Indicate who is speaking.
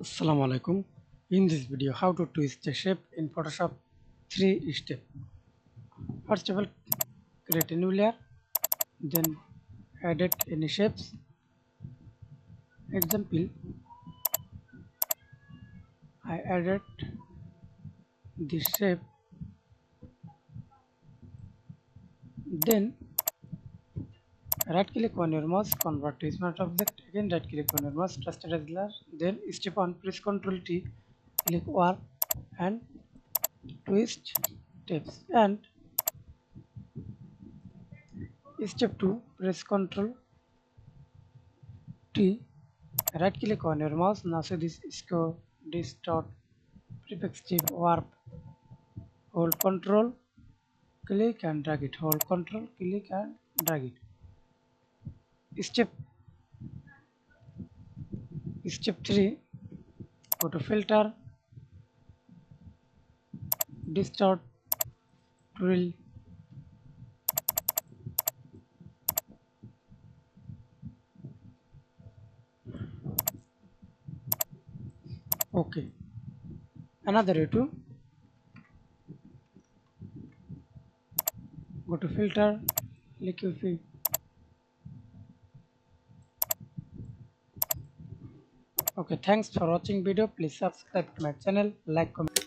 Speaker 1: Assalamu alaikum. In this video, how to twist a shape in Photoshop 3 step. First of all, create a new layer, then edit any shapes. Example, I added this shape, then right click on your mouse, convert to smart object, again right click on your mouse, trusted as layer, then step 1, press Ctrl T, click warp and twist tips, and step 2, press Ctrl T, right click on your mouse, now see this score, distort, perspective, warp, hold Ctrl, click and drag it, hold Ctrl, click and drag it. Step 3, go to filter, distort, twirl, okay. Another way to go to filter, liquify. Okay, thanks for watching video. Please subscribe to my channel, like, comment.